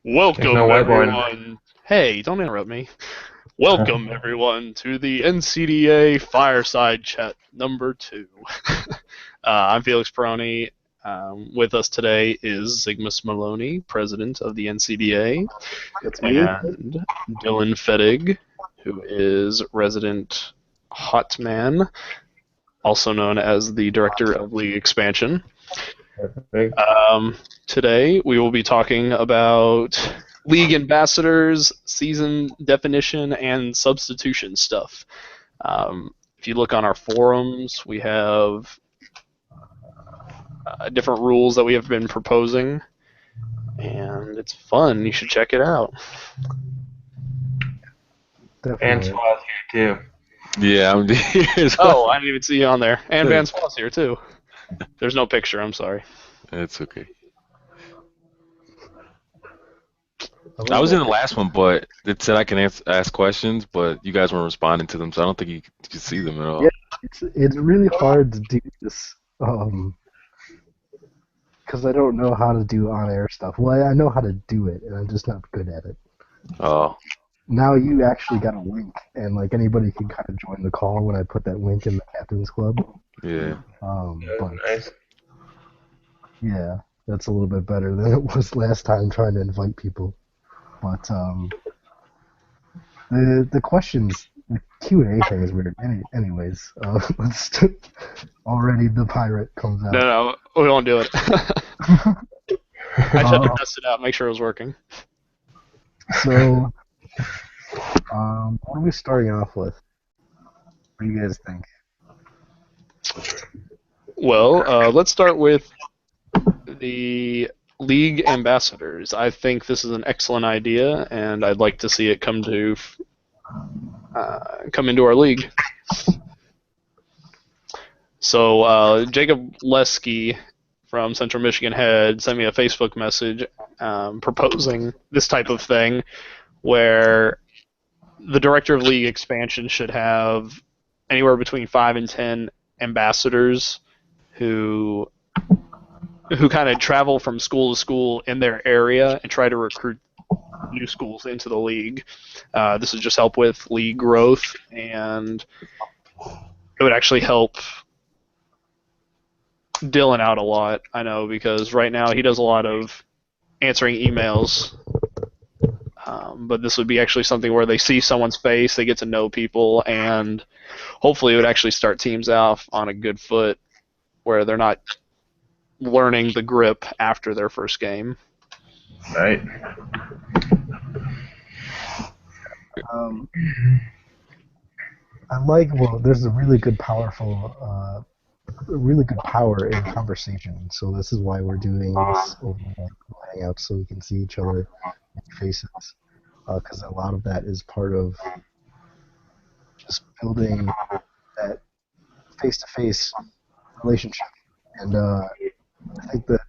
Welcome, no whiteboard. everyone. Hey, don't interrupt me. Welcome, everyone, to the NCDA Fireside Chat number 2. I'm Felix Peroni. With us today is Zygmus Maloney, president of the NCDA, That's me. and Dylan Fettig, who is resident Hotman, also known as the director of League Expansion. Today we will be talking about league ambassadors, season definition, and substitution stuff. If you look on our forums, we have different rules that we have been proposing, and it's fun. You should check it out. And Swaz here too. Yeah, I'm here as well. Oh, I didn't even see you on there. And Van Swaz here too. There's no picture, I'm sorry. It's okay. I was in the last one, but it said I can ask questions, but you guys weren't responding to them, so I don't think you could see them at all. Yeah, it's really hard to do this because I don't know how to do on-air stuff. Well, I know how to do it, and I'm just not good at it. Oh. Now you actually got a link, and like anybody can kind of join the call when I put that link in the Captain's Club. Yeah. But, Nice. yeah, that's a little bit better than it was last time trying to invite people. But the questions, the Q&A thing is weird. Anyways, already the pirate comes out. No, we won't do it. I just had to test it out, make sure it was working. So, what are we starting off with? What do you guys think? Well, let's start with the League ambassadors. I think this is an excellent idea, and I'd like to see it come into our league. So Jacob Lesky from Central Michigan had sent me a Facebook message proposing this type of thing, where the director of league expansion should have anywhere between 5 and 10 ambassadors who kind of travel from school to school in their area and try to recruit new schools into the league. This would just help with league growth, and it would actually help Dylan out a lot, I know, because right now he does a lot of answering emails. But this would be actually something where they see someone's face, they get to know people, and hopefully it would actually start teams off on a good foot where they're not learning the grip after their first game. Right. There's a really good power in conversation. So this is why we're doing this over Hangout, so we can see each other faces. Because a lot of that is part of just building that face-to-face relationship. And I think the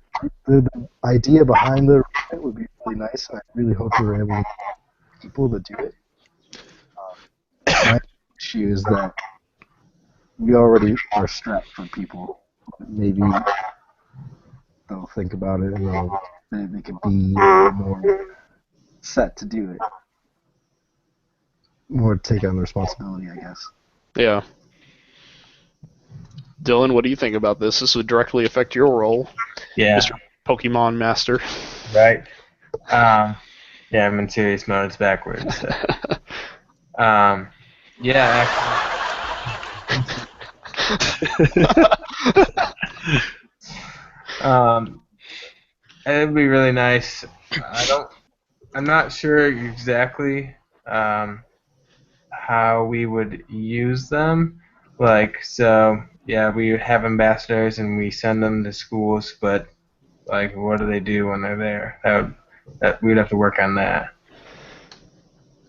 idea behind the event would be really nice, and I really hope we're able to get people to do it. My issue is that we already are strapped for people. Maybe they'll think about it and they could be more set to do it. More take on the responsibility, I guess. Yeah. Dylan, what do you think about this? This would directly affect your role, Yeah. Mr. Pokemon Master. Right. Yeah, I'm in serious mode. It's backwards. Yeah, actually. It'd be really nice. I'm not sure exactly how we would use them. Yeah, we have ambassadors and we send them to schools, but what do they do when they're there? We'd have to work on that.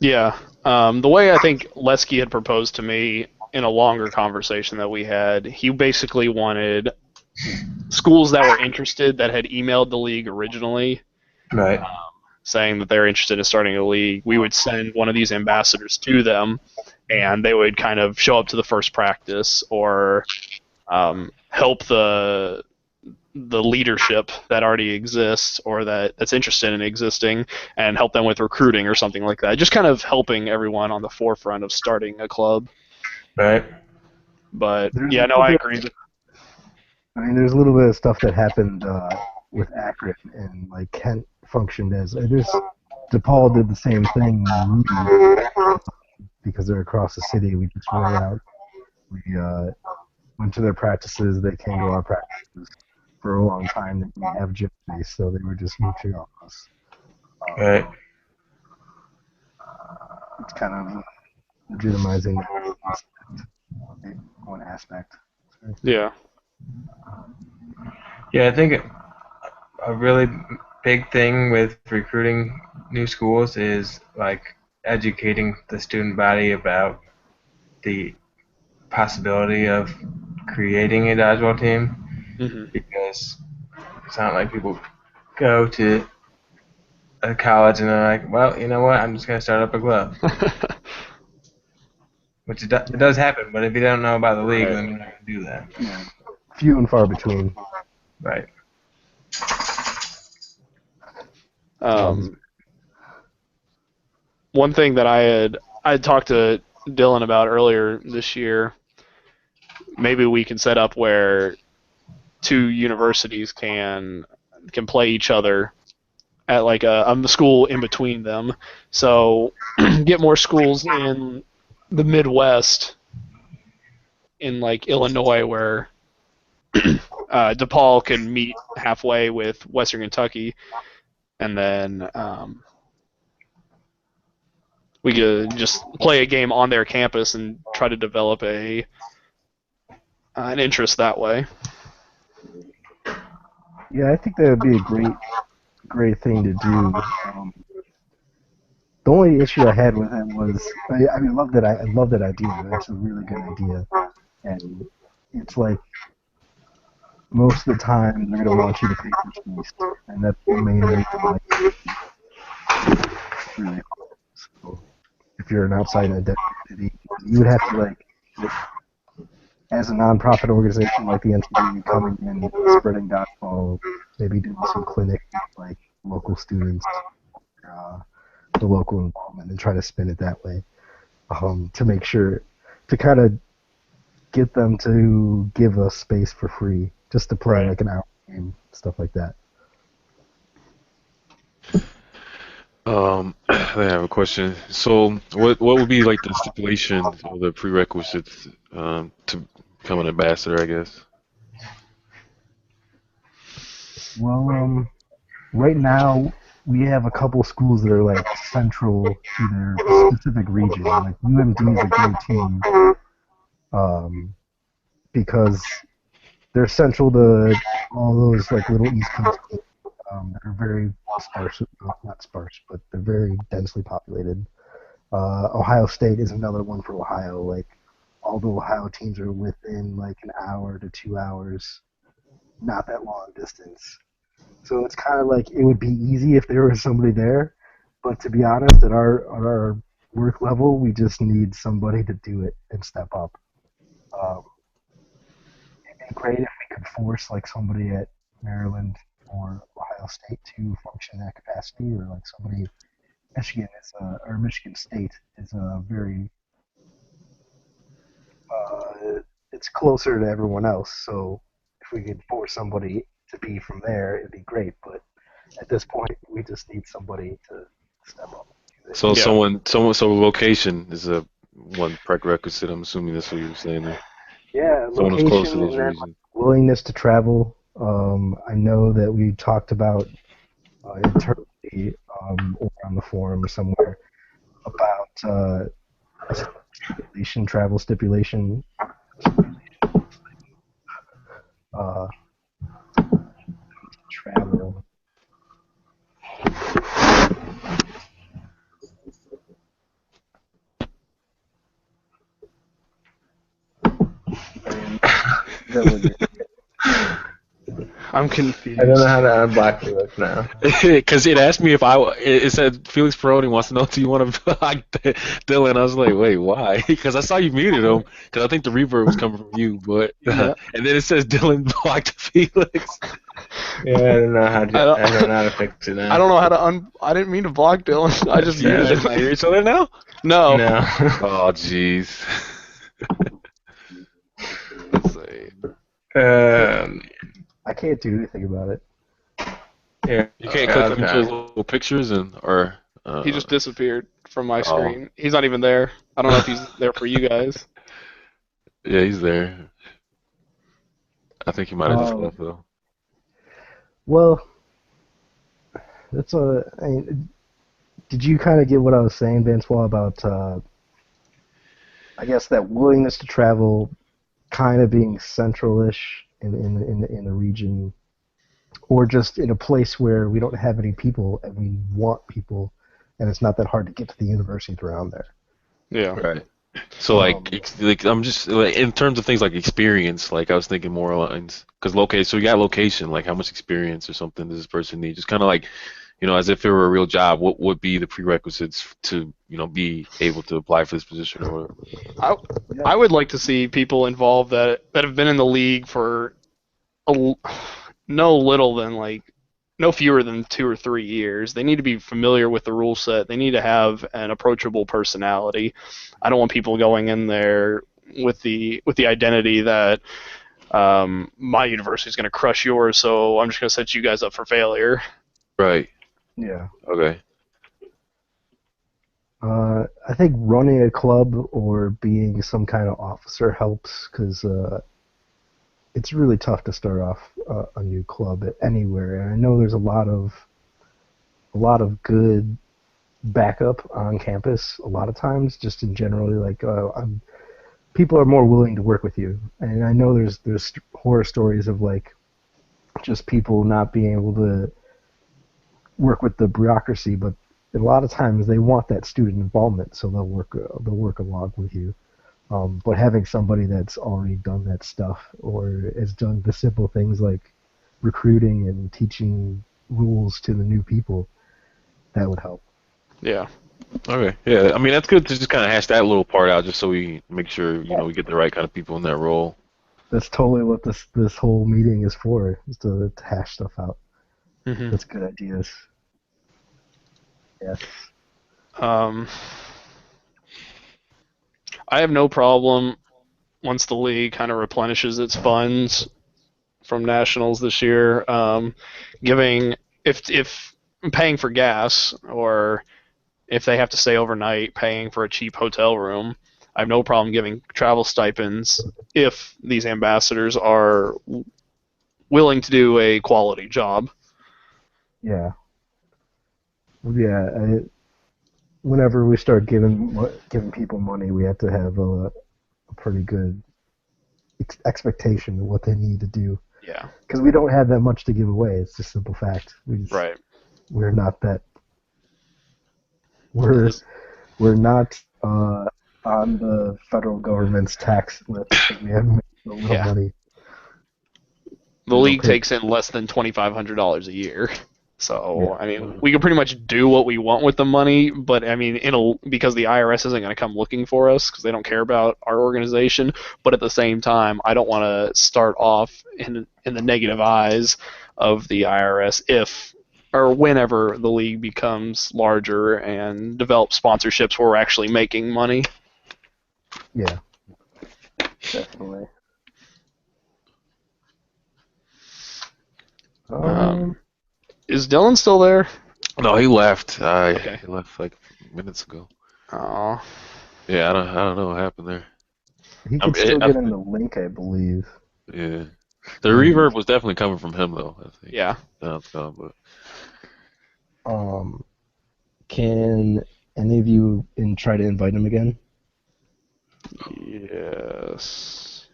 Yeah. The way I think Lesky had proposed to me in a longer conversation that we had, he basically wanted schools that were interested that had emailed the league originally, Right. saying that they're interested in starting a league. We would send one of these ambassadors to them, and they would kind of show up to the first practice or help the the leadership that already exists or that's interested in existing and help them with recruiting or something like that. Just kind of helping everyone on the forefront of starting a club. Right. But There's a yeah, no, little I bit. agree. I mean, there's a little bit of stuff that happened with Akron, and like Kent functioned as. DePaul did the same thing. Because they're across the city, we just went out. We went to their practices. They came to our practices for a long time. They didn't have gym space, so they were just mooching off us. Right. It's kind of legitimizing one aspect. Yeah. Yeah, I think a really big thing with recruiting new schools is like educating the student body about the possibility of creating a dodgeball team, Hmm. because it's not like people go to a college and they're like, well, you know what, I'm just going to start up a club. Which it does happen, but if you don't know about the league, Right. then you're not going to do that. Yeah, few and far between. Right. One thing that I had talked to Dylan about earlier this year, maybe we can set up where two universities can play each other at like a school in between them. So get more schools in the Midwest, in like Illinois, where DePaul can meet halfway with Western Kentucky, and then we could just play a game on their campus and try to develop an interest that way. Yeah, I think that would be a great thing to do. The only issue I had with it was I love that idea. That's a really good idea, and it's like most of the time they're gonna want you to pay for space, and that's the main reason why it's really hard. So if you're an outside identity, you would have to like as a nonprofit organization like the NCAA coming in, spreading dodgeball, maybe doing some clinic with like local students, the local involvement, and try to spin it that way, to make sure to kind of get them to give us space for free, just to play like an hour game, stuff like that. I have a question. So, what would be like the stipulations or the prerequisites to become an ambassador, I guess? Well, right now we have a couple schools that are like central to their specific region. Like UMD is a great team, because they're central to all those like little East Coast teams, that are very sparse, not sparse, but they're very densely populated. Ohio State is another one for Ohio. Like all the Ohio teams are within like an hour to 2 hours, not that long distance. So it's kind of like it would be easy if there was somebody there, but to be honest, at our work level, we just need somebody to do it and step up. Um, it'd be great if we could force like somebody at Maryland or Ohio State to function in that capacity, or like somebody Michigan State is a very it's closer to everyone else. So if we could force somebody to be from there, it'd be great. But at this point, we just need somebody to step up and do it. So Yeah. so location is a one prerequisite. I'm assuming that's what you were saying there. Yeah, Someone who's close to location those and then regions. willingness to travel. I know that we talked about internally, or on the forum somewhere about a stipulation, travel stipulation. Uh, travel. I mean, that would be I'm I don't confused. know how to unblock Felix now. Because it asked me if it said Felix Peroni wants to know do you want to block Dylan. I was like, wait, why? Because I saw you muted him. Because I think the reverb was coming from you, but Yeah. and then it says Dylan blocked Felix. Yeah, I don't know how I don't- I don't know how to fix it now. I don't know how to I didn't mean to block Dylan. I just Do you muted guys not him. hear each other now? No. No. Oh, jeez. Let's see. I can't do anything about it. Yeah, You can't click on each okay. other's little pictures or. He just disappeared from my Oh. screen. He's not even there. I don't know if he's there for you guys. Yeah, he's there. I think he might have just Um, left though. Well, that's a. I mean, did you kind of get what I was saying, Francois, about I guess that willingness to travel, kind of being central-ish in a region, or just in a place where we don't have any people and we want people, and it's not that hard to get to the universities around there. Yeah. Right. So like I'm just like in terms of things like experience, like I was thinking more lines because so you got location, like how much experience or something does this person need? Just kind of like, as if it were a real job, what would be the prerequisites to be able to apply for this position or whatever? I would like to see people involved that have been in the league for no fewer than 2 or 3 years. They need to be familiar with the rule set. They need to have an approachable personality. I don't want people going in there with the identity that my university is going to crush yours, so I'm just going to set you guys up for failure. Right. Yeah. Okay. I think running a club or being some kind of officer helps because it's really tough to start off a new club anywhere. And I know there's a lot of good backup on campus. A lot of times, just in generally, like people are more willing to work with you. And I know there's horror stories of like just people not being able to work with the bureaucracy, but a lot of times they want that student involvement, so they'll work along with you. But having somebody that's already done that stuff or has done the simple things like recruiting and teaching rules to the new people, that would help. Yeah. Okay. Yeah. I mean, that's good to just kind of hash that little part out, just so we make sure we get the right kind of people in that role. That's totally what this whole meeting is for, is to hash stuff out. Mm-hmm. That's good ideas. Yes. I have no problem once the league kind of replenishes its funds from nationals this year, giving if paying for gas or if they have to stay overnight, paying for a cheap hotel room. I have no problem giving travel stipends if these ambassadors are willing to do a quality job. Yeah. Yeah. Whenever we start giving people money, we have to have a pretty good expectation of what they need to do. Yeah. Because we don't have that much to give away. It's just a simple fact. Right. We're not that. We're not on the federal government's tax list. We have a little money. The league takes in less than $2,500 a year. So, I mean, we can pretty much do what we want with the money, but I mean, because the IRS isn't going to come looking for us because they don't care about our organization. But at the same time, I don't want to start off in the negative eyes of the IRS if or whenever the league becomes larger and develops sponsorships where we're actually making money. Yeah, definitely. Is Dylan still there? No, he left. Okay. He left like minutes ago. Oh. Yeah, I don't know what happened there. He can still get in the link, I believe. Yeah, the reverb was definitely coming from him though. I think. Yeah. But. Can any of you try to invite him again? Yes.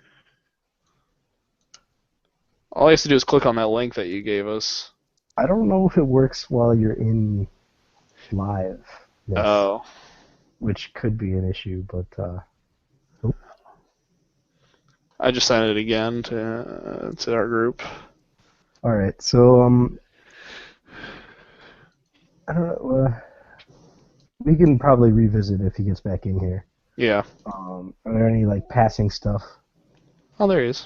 All he has to do is click on that link that you gave us. I don't know if it works while you're in live. Yes. Oh. Which could be an issue, but I just sent it again to our group. All right. So I don't know. We can probably revisit if he gets back in here. Yeah. Are there any like passing stuff? Oh, there he is.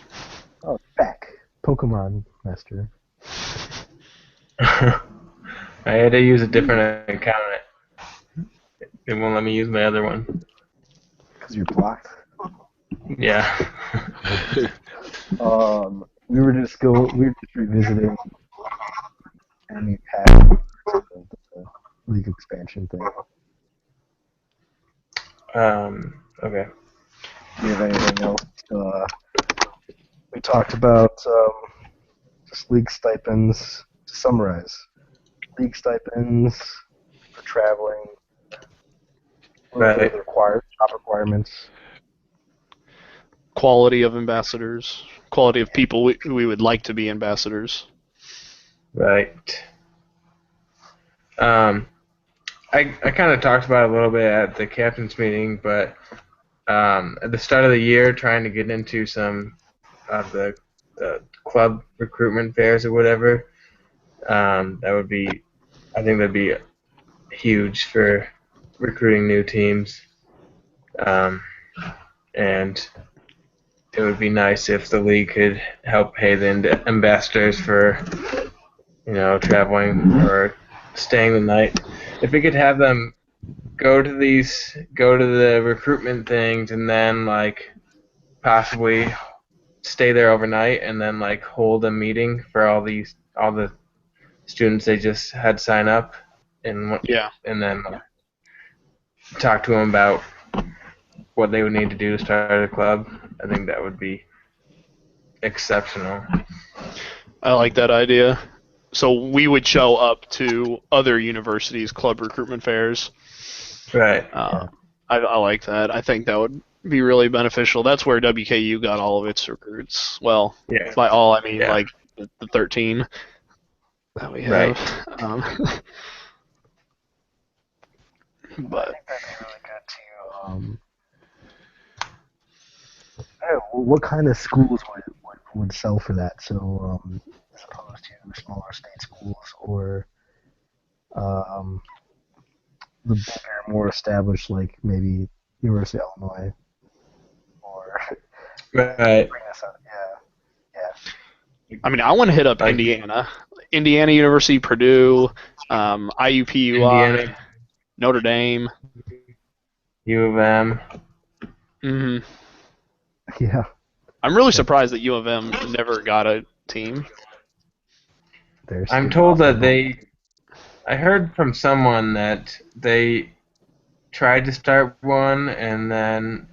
Oh, back. Pokemon Master. I had to use a different account. It won't let me use my other one. Because you're blocked. Yeah. We were just revisiting any path of the league expansion thing. Okay. Do you have anything else? We talked about just league stipends. To summarize, league stipends for traveling. What are Right. the job requirements? Quality of ambassadors. Quality of people we would like to be ambassadors. Right. I kind of talked about it a little bit at the captain's meeting, but at the start of the year, trying to get into some of the club recruitment fairs or whatever, that would be, I think that'd be huge for recruiting new teams. And it would be nice if the league could help pay the ambassadors for, traveling or staying the night. If we could have them go to the recruitment things, and then like possibly stay there overnight, and then like hold a meeting for all the students they just had sign up, and Yeah. and then talk to them about what they would need to do to start a club. I think that would be exceptional. I like that idea. So we would show up to other universities' club recruitment fairs. Right. I like that. I think that would be really beneficial. That's where WKU got all of its recruits. Well, Yeah. by all I mean Yeah. like the 13 that we have. Right. But I think that'd be really good to. What kind of schools would sell for that? So, as opposed to smaller state schools or um, the bigger, more established, like maybe University of Illinois or Right. bring this up. Yeah. I mean, I want to hit up Like Indiana University, Purdue, IUPUI, Indiana, Notre Dame. U of M. hmm Yeah. I'm really surprised that U of M never got a team. I'm told that I heard from someone that they tried to start one, and then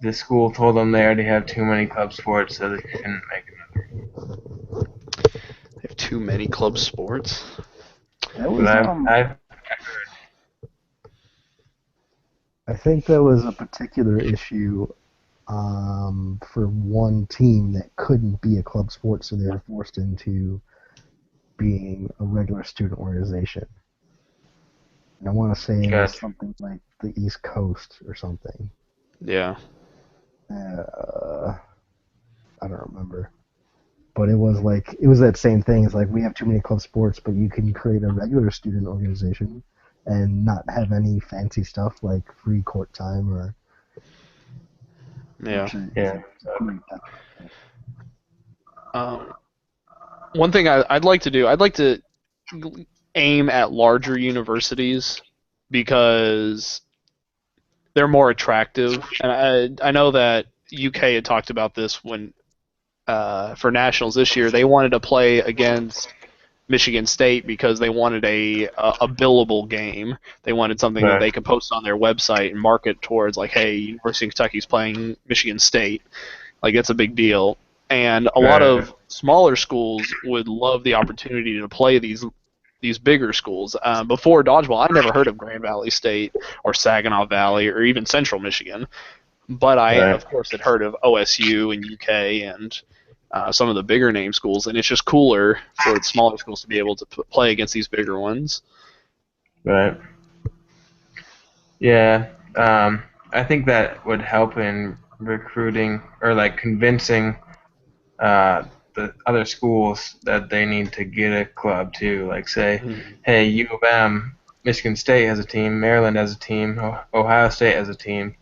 the school told them they already have too many club sports, so they couldn't make another. They have too many club sports. That But was I think that was a particular issue for one team that couldn't be a club sport, so they were forced into being a regular student organization. And I want to say it was something like the East Coast or something. Yeah. I don't remember. But it was that same thing. It's like we have too many club sports, but you can create a regular student organization and not have any fancy stuff like free court time or. Yeah. Yeah. One thing I'd like to do, I'd like to aim at larger universities because they're more attractive. And I know that UK had talked about this when for nationals this year. They wanted to play against Michigan State because they wanted a billable game. They wanted something that they could post on their website and market towards, like, hey, University of Kentucky's playing Michigan State. Like, it's a big deal. And a lot of smaller schools would love the opportunity to play these bigger schools. Before dodgeball, I never heard of Grand Valley State or Saginaw Valley or even Central Michigan. But I, of course, had heard of OSU and UK and some of the bigger name schools, and it's just cooler for the smaller schools to be able to play against these bigger ones. Right. Yeah. I think that would help in recruiting or like convincing the the other schools that they need to get a club too. Like say, Mhm. hey, U of M, Michigan State has a team, Maryland has a team, Ohio State has a team.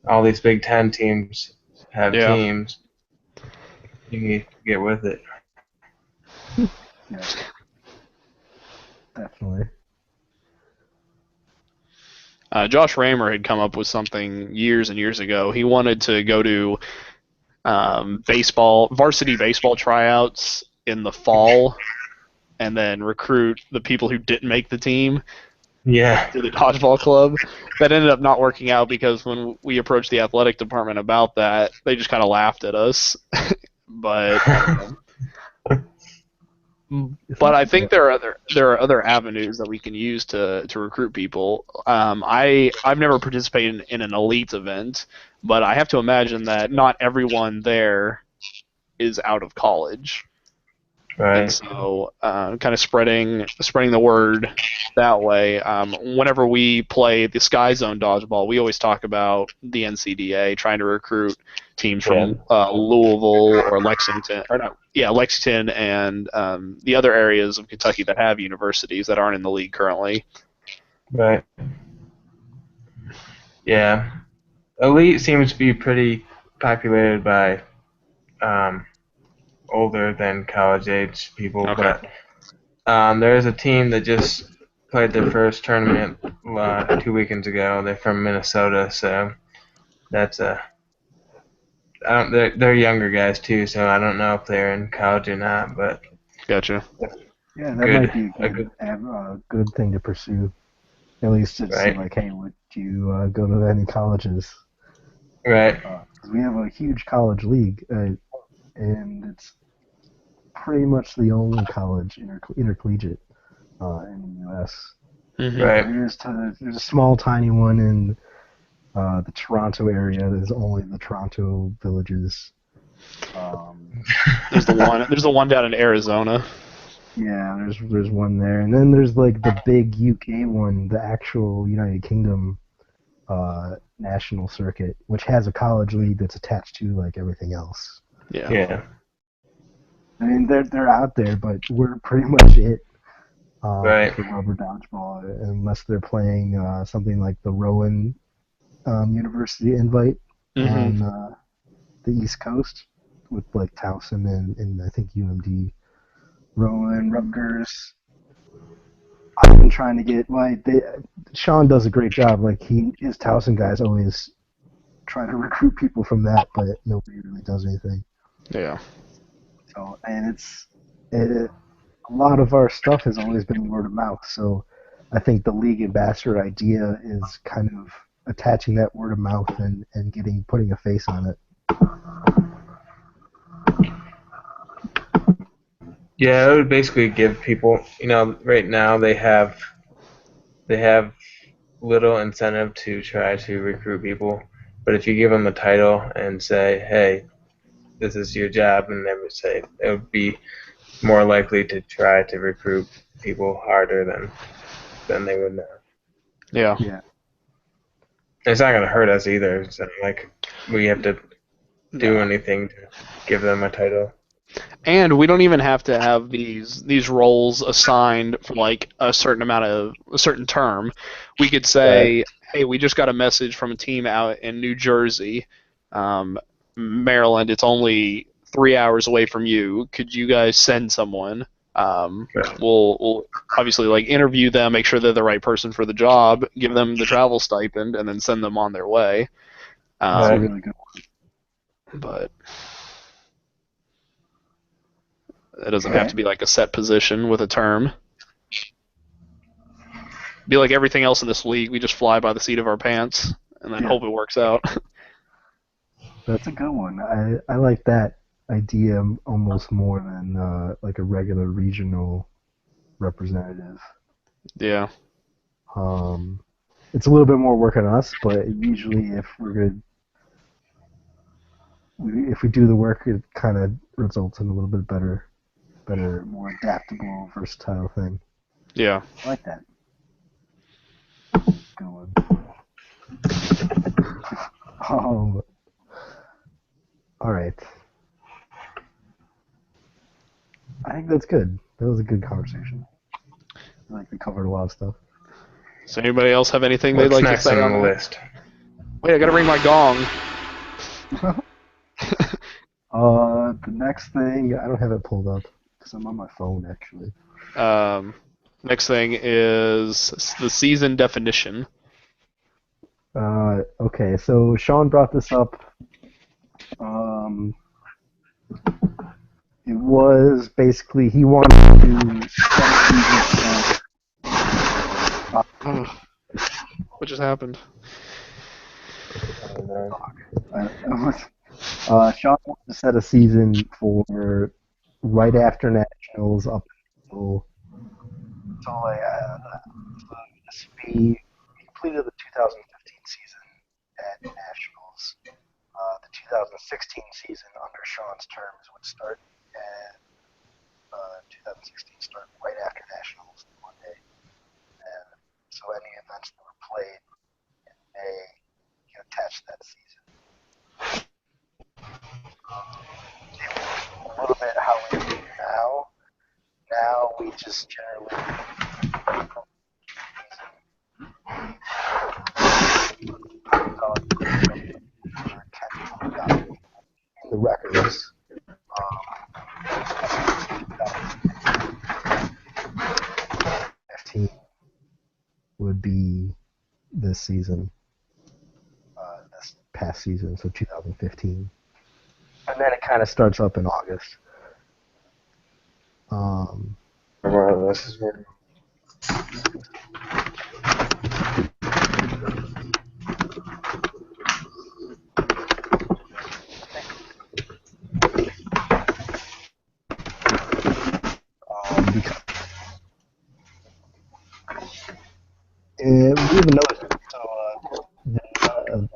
All these Big Ten teams have Yeah. teams. You need to get with it. Yeah, definitely. Josh Raymer had come up with something years and years ago. He wanted to go to varsity baseball tryouts in the fall, and then recruit the people who didn't make the team Yeah. to the dodgeball club. That ended up not working out because when we approached the athletic department about that, they just kind of laughed at us. But I think there are other avenues that we can use to recruit people. I've never participated in an elite event, but I have to imagine that not everyone there is out of college. And Right. so, kind of spreading the word that way. Whenever we play the Sky Zone dodgeball, we always talk about the NCDA trying to recruit teams from Louisville or Lexington, or no, yeah, Lexington and the other areas of Kentucky that have universities that aren't in the league currently. Right. Yeah. Elite seems to be pretty populated by older than college age people, Okay. but there is a team that just played their first tournament 2 weekends ago. They're from Minnesota, so that's a. I don't. They're younger guys too, so I don't know if they're in college or not, but Gotcha. Yeah, that good. might be A a good. good thing to pursue. At least to see, Right. like, hey, would you go to any colleges? Right. 'Cause we have a huge college league, and it's pretty much the only college intercollegiate in the U.S. Hmm. Right. There's a small, tiny one in the Toronto area. There's only the Toronto villages. There's the one down in Arizona. Yeah, there's one there, and then there's like the big UK one, the actual United Kingdom national circuit, which has a college league that's attached to like everything else. Yeah. Yeah. I mean, they're out there, but we're pretty much it Right. for rubber dodgeball, unless they're playing something like the Rowan University Invite Hmm. on the East Coast with like Towson and I think UMD. Rowan, Rutgers. I've been trying to get Sean does a great job. Like his Towson guys always try to recruit people from that, but nobody really does anything. Yeah. So and a lot of our stuff has always been word of mouth. So I think the league ambassador idea is kind of attaching that word of mouth and putting a face on it. Yeah, it would basically give people, right now they have little incentive to try to recruit people, but if you give them a title and say, "Hey, this is your job," and they would say it would be more likely to try to recruit people harder than they would now. Yeah. Yeah. It's not gonna hurt us either. It's not like we have to do No. anything to give them a title. And we don't even have to have these roles assigned for like a certain term. We could say, hey, we just got a message from a team out in New Jersey, Maryland. It's only 3 hours away from you. Could you guys send someone? We'll obviously like interview them, make sure they're the right person for the job, give them the travel stipend, and then send them on their way. That's a really good one. But it doesn't have to be like a set position with a term. Be like everything else in this league, we just fly by the seat of our pants and then hope it works out. That's a good one. I like that idea almost more than like a regular regional representative. Yeah. It's a little bit more work on us, but usually if we're good, if we do the work, it kind of results in a little bit better, more adaptable, versatile thing. Yeah. I like that. Good one. All right. I think that's good. That was a good conversation. I like we covered a lot of stuff. Does anybody else have anything they'd What's like to next say on on the that? list? Wait, I gotta ring my gong. The next thing, I don't have it pulled up because I'm on my phone actually. Next thing is the season definition. Okay, so Sean brought this up. It was basically he wanted to set What just happened? Sean wanted to set a season for right after nationals up until he completed the 2015 season at nationals. The 2016 season under Sean's terms would start at 2016 start right after nationals one day, and so any events that were played in May you attach that season. A little bit how we do now. Now we just generally in the records. 15 would be this season, this past season, so 2015. And then it kind of starts up in August. This is where Because we even noticed the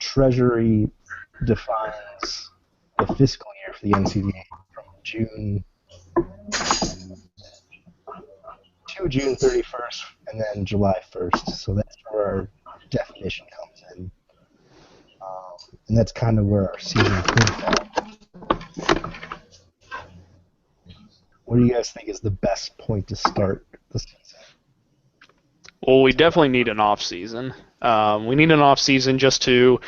Treasury defines the fiscal year for the NCDA from June to June 31st and then July 1st. So that's where our definition comes in. And that's kind of where our season comes from. What do you guys think is the best point to start the season? Well, we definitely need an off season. We need an off season just to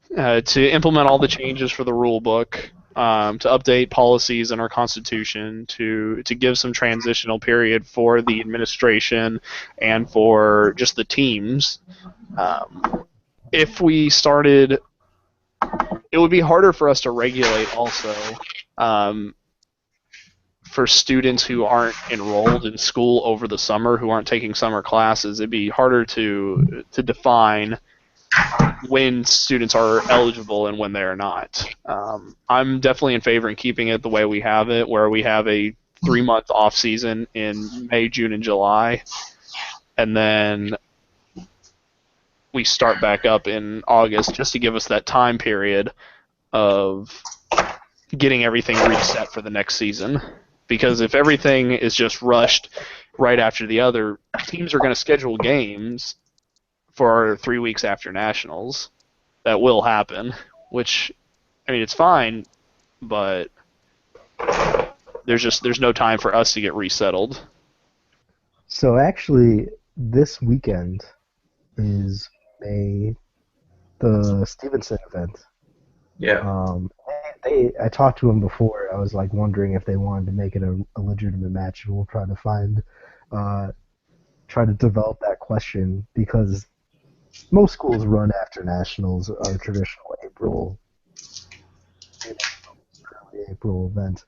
implement all the changes for the rule book, to update policies in our constitution, to give some transitional period for the administration and for just the teams. If we started, it would be harder for us to regulate also. For students who aren't enrolled in school over the summer, who aren't taking summer classes, it'd be harder to define when students are eligible and when they are not. I'm definitely in favor in keeping it the way we have it, where we have a 3-month off season in May, June, and July, and then we start back up in August just to give us that time period of getting everything reset for the next season. Because if everything is just rushed right after the other, teams are going to schedule games for 3 weeks after nationals. That will happen, which, I mean, it's fine, but there's no time for us to get resettled. So actually, this weekend is the Stevenson event. yeah. I talked to him before. I was like wondering if they wanted to make it a legitimate match. We'll try to try to develop that question because most schools run after nationals are traditional early April event.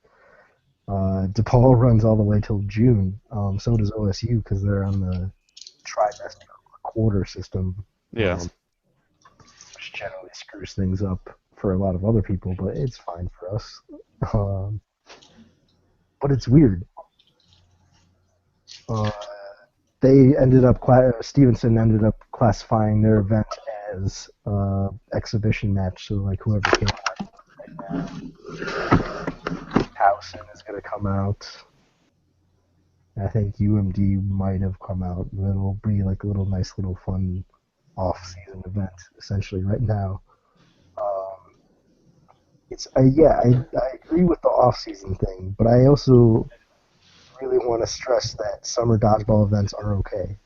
DePaul runs all the way till June. So does OSU because they're on the trimester quarter system. Yeah. Which generally screws things up for a lot of other people, but it's fine for us. But it's weird. Stevenson ended up classifying their event as exhibition match, so like whoever came out right now, Towson is going to come out. I think UMD might have come out. It'll be like a nice little fun off-season event, essentially, right now. I agree with the off-season thing, but I also really want to stress that summer dodgeball events are okay.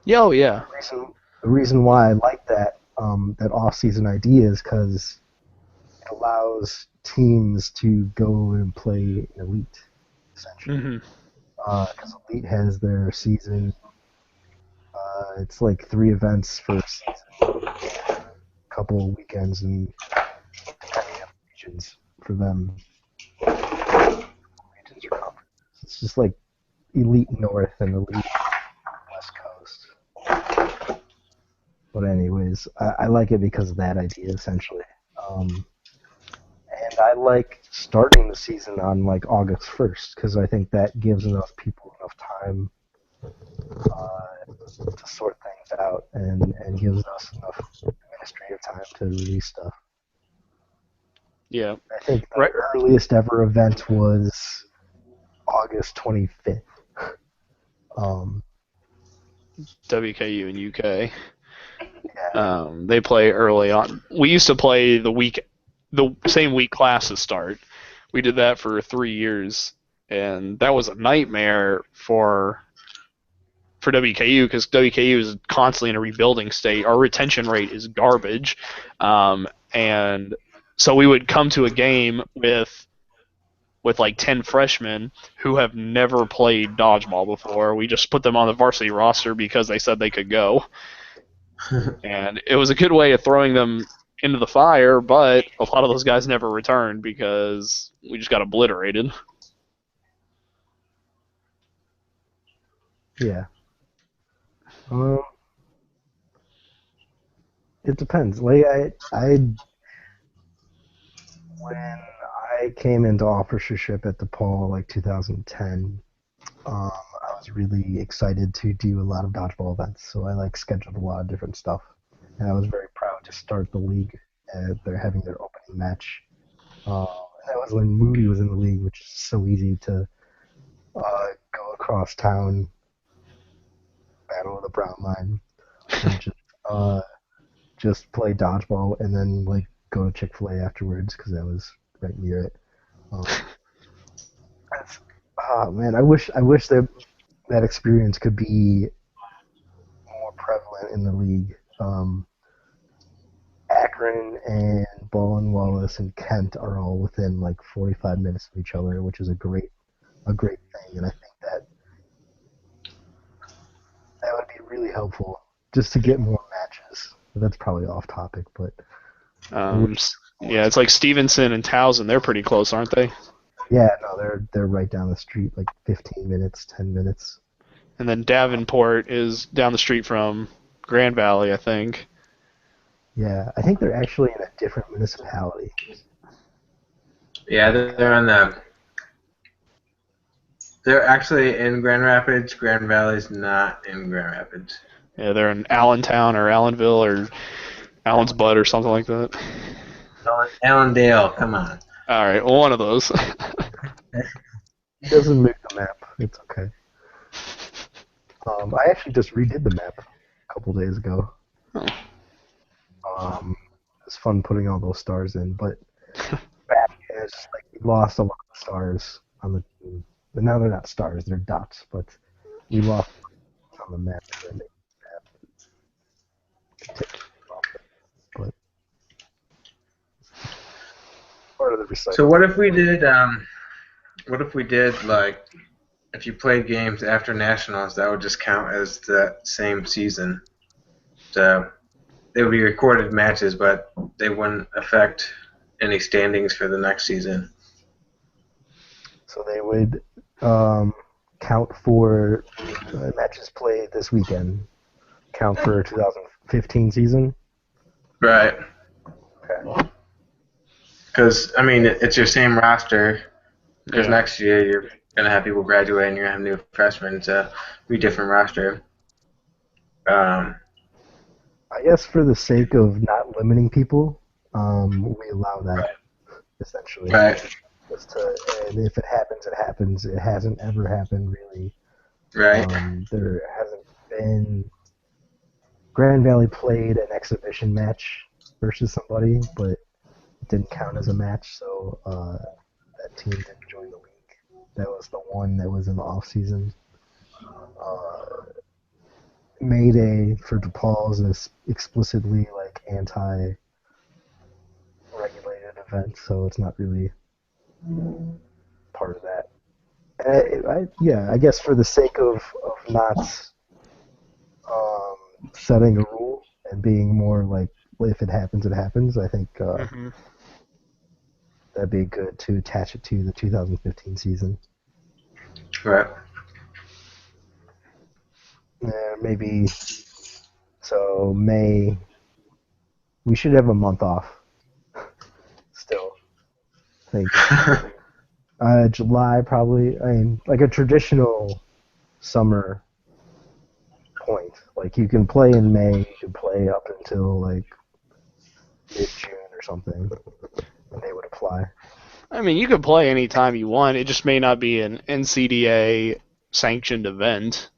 Yeah, oh yeah. The reason why I like that off-season idea is because it allows teams to go and play an elite, essentially. Hmm. Because elite has their season. It's like 3 events for a season, a couple of weekends, and depending on regions for them, regions or conferences. It's just like elite North and elite West Coast. But anyways, I like it because of that idea, essentially. And I like starting the season on like August 1st because I think that gives enough people enough time to sort things out and gives us enough administrative time to release stuff. Yeah. I think the Right. earliest ever event was August 25th. WKU and UK. Yeah. They play early on. We used to play the same week classes start. We did that for 3 years, and that was a nightmare for WKU because WKU is constantly in a rebuilding state. Our retention rate is garbage, and so we would come to a game with like 10 freshmen who have never played dodgeball before. We just put them on the varsity roster because they said they could go. And it was a good way of throwing them into the fire, but a lot of those guys never returned because we just got obliterated. Yeah. It depends. Like when I came into officership at DePaul like 2010, I was really excited to do a lot of dodgeball events. So I like scheduled a lot of different stuff, and I was very proud to start the league. They're having their opening match. Uh, that was when Moody was in the league, which is so easy to go across town, battle with the brown line, and just play dodgeball, and then like go to Chick-fil-A afterwards because that was right near it. Um, man, I wish that experience could be more prevalent in the league. Akron and Baldwin Wallace and Kent are all within like 45 minutes of each other, which is a great thing, and I think that would be really helpful just to get more matches. That's probably off topic, but Um, yeah, it's like Stevenson and Towson. They're pretty close, aren't they? yeah, no, they're right down the street, like 15 minutes, 10 minutes. And then Davenport is down the street from Grand Valley, I think. Yeah, I think they're actually in a different municipality. Yeah, they're on the. They're actually in Grand Rapids. Grand Valley's not in Grand Rapids. Yeah, they're in Allentown or Allenville or Allen's Bud or something like that. Allendale, come on. All right, well, one of those. It doesn't make the map. It's okay. I actually just redid the map a couple days ago. Oh. It's fun putting all those stars in, but back is like we lost a lot of stars on the team. But now they're not stars; they're dots. But we lost on the map. But part of the recycling. So what if we did? What if we did like, if you played games after nationals, that would just count as the same season. So they would be recorded matches, but they wouldn't affect any standings for the next season. So they would count for matches played this weekend. Count for 2015 season. Right. Okay. Because I mean, it's your same roster. Because Yeah. next year you're gonna have people graduate and you're gonna have new freshmen. It's a different roster. I guess for the sake of not limiting people, we allow that essentially. Right. And if it happens, it happens. It hasn't ever happened really. Right. There hasn't been. Grand Valley played an exhibition match versus somebody, but didn't count as a match, so that team didn't join the league. That was the one that was in the off season. Mayday for DePaul is explicitly like anti-regulated event, so it's not really part of that. I guess for the sake of not setting a rule and being more like, if it happens, it happens. I think that'd be good to attach it to the 2015 season. Right. Maybe so May. We should have a month off. Still, I think July probably. I mean, like a traditional summer point. Like you can play in May, you can play up until like mid-June or something, and they would apply. I mean, you can play anytime you want. It just may not be an NCDA sanctioned event.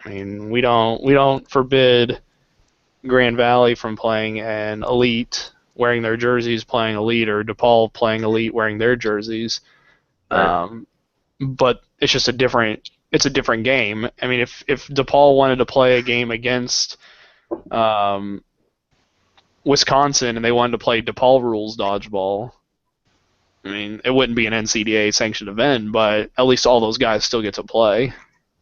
I mean, we don't forbid Grand Valley from playing an Elite wearing their jerseys playing Elite, or DePaul playing Elite wearing their jerseys. Right. But it's just a different game. I mean, if DePaul wanted to play a game against Wisconsin and they wanted to play DePaul rules dodgeball, I mean, it wouldn't be an NCDA sanctioned event, but at least all those guys still get to play.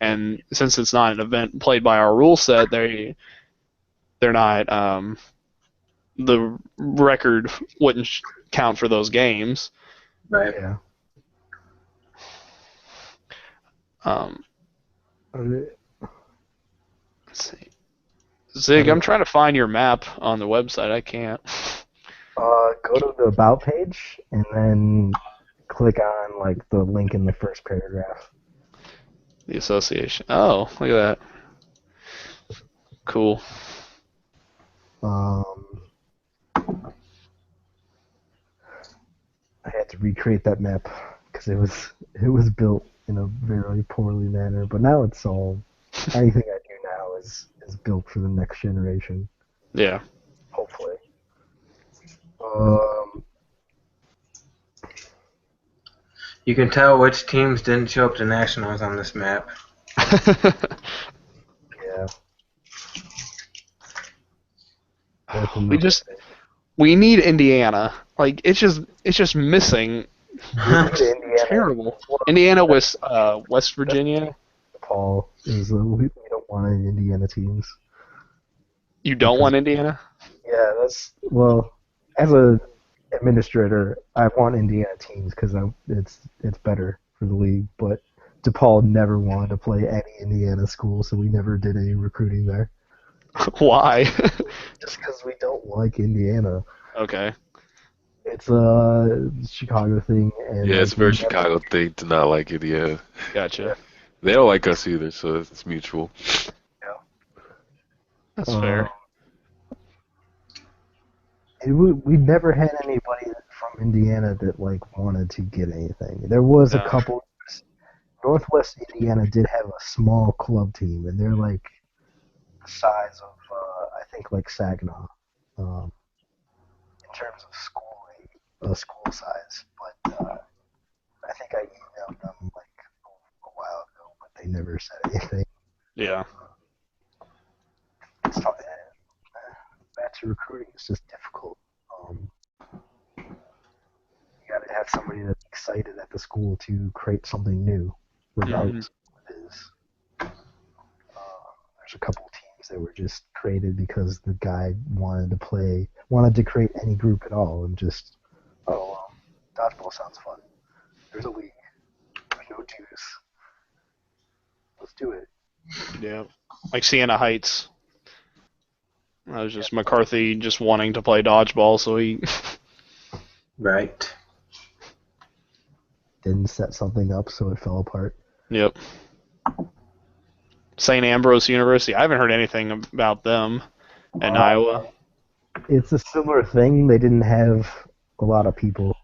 And since it's not an event played by our rule set, they're not. The record wouldn't count for those games. Right. Yeah. Let's see. Zig, I'm trying to find your map on the website. I can't. Go to the About page and then click on like the link in the first paragraph. The association. Oh, look at that. Cool. I had to recreate that map because it was built in a very poorly manner. But now it's all, anything I do now is built for the next generation. Yeah. Hopefully. You can tell which teams didn't show up to nationals on this map. Yeah. We need Indiana. Like it's just missing. Indiana. Terrible. Indiana with West Virginia. Paul is we don't want any Indiana teams. You don't want Indiana? Yeah, as a administrator, I want Indiana teams because it's better for the league. But DePaul never wanted to play any Indiana school, so we never did any recruiting there. Why? Just because we don't like Indiana. Okay. It's a Chicago thing, and Yeah, it's a very Chicago thing to not like it. Yeah. Gotcha. They don't like us either, so it's mutual. That's fair. We never had anybody from Indiana that like wanted to get anything. There was a couple. Northwest Indiana did have a small club team, and they're like the size of I think like Saginaw, in terms of school size. But I think I emailed them like a while ago, but they never said anything. Yeah. It's tough. Back to recruiting is just difficult. You got to have somebody that's excited at the school to create something new, regardless of what it is. There's a couple teams that were just created because the guy wanted to create any group at all, and just, dodgeball sounds fun. There's a league. There's no dues. Let's do it. Yeah. Like Siena Heights. That was just McCarthy just wanting to play dodgeball, so he... Right. Didn't set something up, so it fell apart. Yep. St. Ambrose University. I haven't heard anything about them in Iowa. It's a similar thing. They didn't have a lot of people.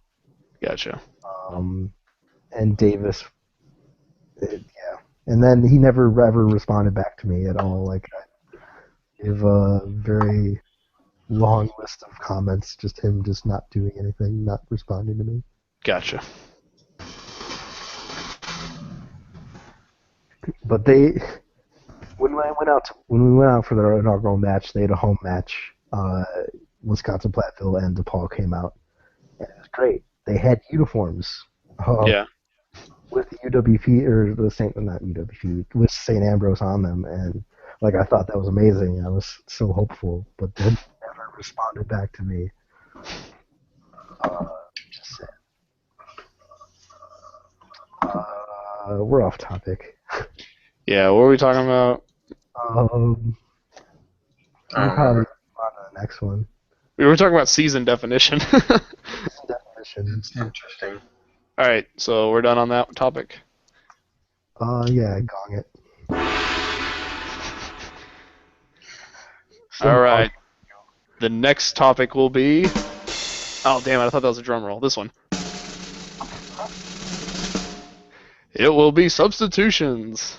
Gotcha. And Davis, yeah. And then he never ever responded back to me at all. Like, I give very long list of comments, just him just not doing anything, not responding to me. Gotcha. But when we went out for their inaugural match, they had a home match. Wisconsin Platteville and DePaul came out, and it was great. They had uniforms. Yeah. With the UWP or the Saint, not UWP, with St. Ambrose on them, and like I thought that was amazing. I was so hopeful, but they never responded back to me. Just sad. We're off topic. Yeah, what were we talking about? We'll probably move on to the next one. We were talking about season definition. Definition. It's interesting. All right, so we're done on that topic. Yeah, gong it. All right. The next topic will be... Oh, damn it, I thought that was a drum roll. This one. It will be substitutions.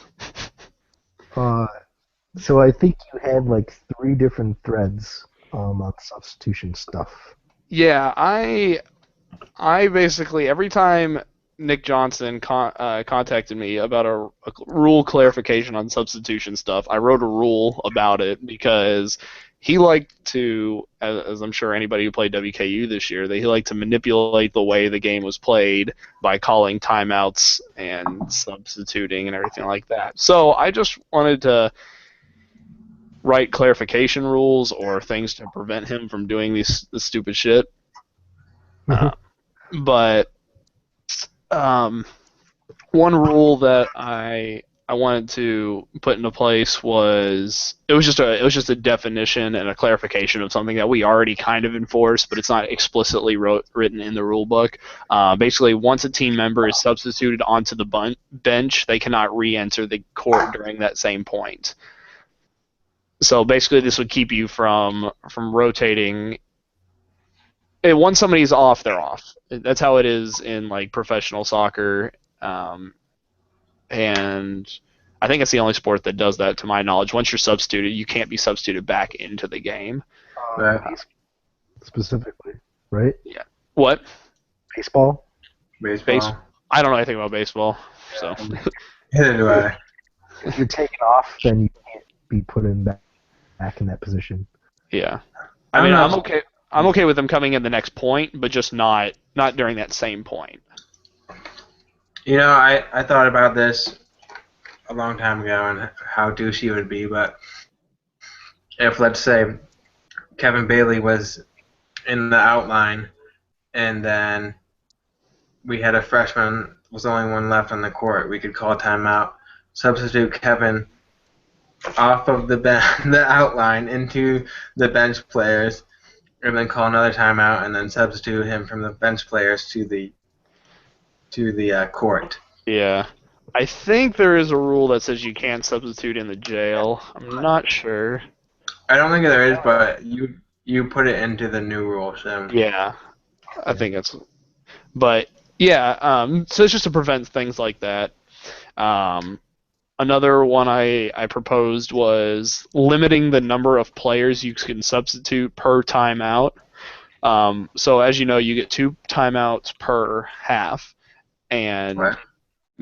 So I think you had like 3 different threads on substitution stuff. Yeah, I basically, every time Nick Johnson contacted me about a rule clarification on substitution stuff, I wrote a rule about it because he liked to, as I'm sure anybody who played WKU this year, he liked to manipulate the way the game was played by calling timeouts and substituting and everything like that. So I just wanted to write clarification rules or things to prevent him from doing this stupid shit. But one rule that I wanted to put into place was it was just a definition and a clarification of something that we already kind of enforce, but it's not explicitly written in the rule book. Basically, once a team member is substituted onto the bench, they cannot re-enter the court during that same point. So basically, this would keep you from rotating. Once somebody's off, they're off. That's how it is in like professional soccer, and I think it's the only sport that does that, to my knowledge. Once you're substituted, you can't be substituted back into the game. Specifically, right? Yeah. What? Baseball? Baseball. I don't know anything about baseball, so. Neither do I. If you're taken off, then you can't be put back in that position. Yeah. I mean, I'm okay. I'm okay with them coming in the next point, but just not during that same point. You know, I thought about this a long time ago and how douchey it would be, but if, let's say, Kevin Bailey was in the outline and then we had a freshman, was the only one left on the court, we could call timeout, substitute Kevin off of the outline into the bench players, and then call another timeout, and then substitute him from the bench players to the court. Yeah. I think there is a rule that says you can't substitute in the jail. I'm not sure. I don't think there is, but you put it into the new rule, so. Yeah. I think it's... But, yeah, so it's just to prevent things like that. Another one I proposed was limiting the number of players you can substitute per timeout. So as you know, you get 2 timeouts per half, and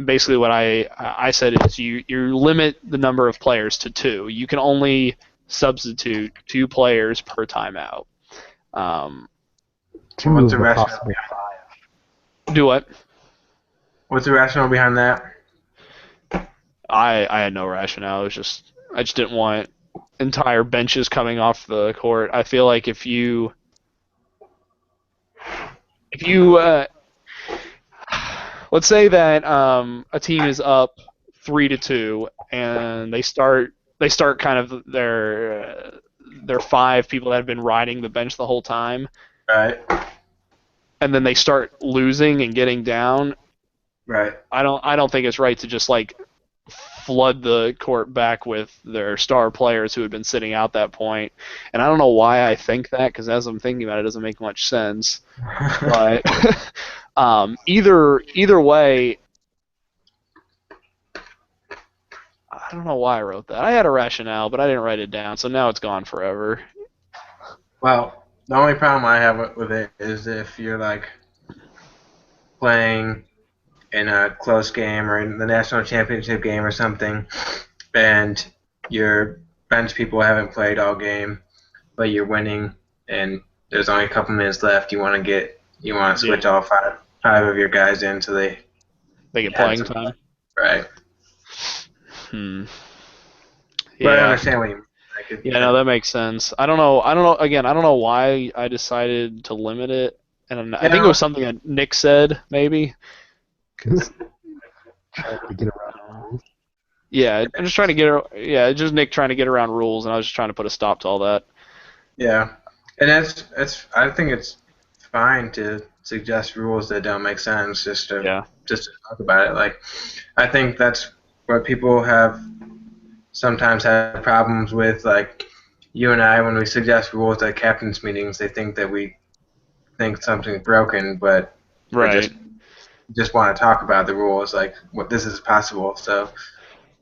basically what I said is you limit the number of players to 2. You can only substitute 2 players per timeout. What's the rationale? Do what? What's the rationale behind that? I had no rationale. It was I just didn't want entire benches coming off the court. I feel like if you let's say that a team is up 3-2 and they start kind of their 5 people that have been riding the bench the whole time. Right. And then they start losing and getting down. Right. I don't think it's right to just like flood the court back with their star players who had been sitting out that point. And I don't know why I think that, because as I'm thinking about it, it doesn't make much sense. But either way, I don't know why I wrote that. I had a rationale, but I didn't write it down, so now it's gone forever. Well, the only problem I have with it is if you're like playing in a close game or in the national championship game or something, and your bench people haven't played all game, but you're winning, and there's only a couple minutes left. You want to switch Yeah, all five of your guys in so they they get had playing some time. right. Hmm. But I Yeah. understand what you mean. Like Yeah, no, that makes sense. I don't know. I don't know. Again, I don't know why I decided to limit it, and I you think it was know, something that Nick said, maybe. Because trying to get around Uh, rules. yeah, I'm just trying to get. Yeah, just Nick trying to get around rules, and I was just trying to put a stop to all that. yeah, and that's I think it's fine to suggest rules that don't make sense Yeah. just to talk about it. Like I think that's what people have sometimes have problems with. Like you and I, when we suggest rules at captains meetings, they think that we think something's broken, but we're Right. just want to talk about the rules. Like what this is possible, so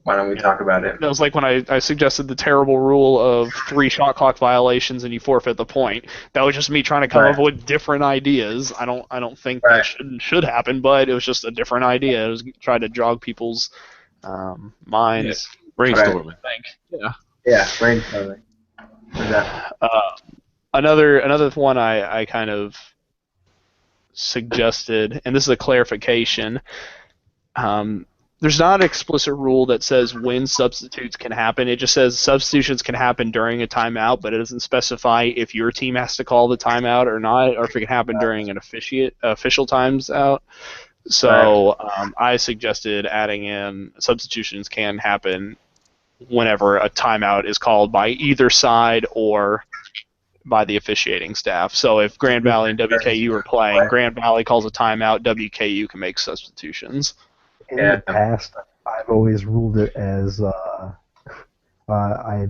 why don't we Yeah. talk about it? That was like when I suggested the terrible rule of 3 shot clock violations and you forfeit the point. That was just me trying to come up Right, with different ideas. I don't think that right, should happen, but it was just a different idea. It was trying to jog people's Yeah, minds. right. brainstorming. I think. Yeah. Yeah, brainstorming. Exactly. Another one I kind of suggested, and this is a clarification. Um, there's not an explicit rule that says when substitutes can happen. It just says substitutions can happen during a timeout, but it doesn't specify if your team has to call the timeout or not, or if it can happen during an official times out. Right. So I suggested adding in substitutions can happen whenever a timeout is called by either side or by the officiating staff. So if Grand Valley and WKU are playing, Grand Valley calls a timeout, WKU can make substitutions. In the Yeah. past, I've always ruled it as I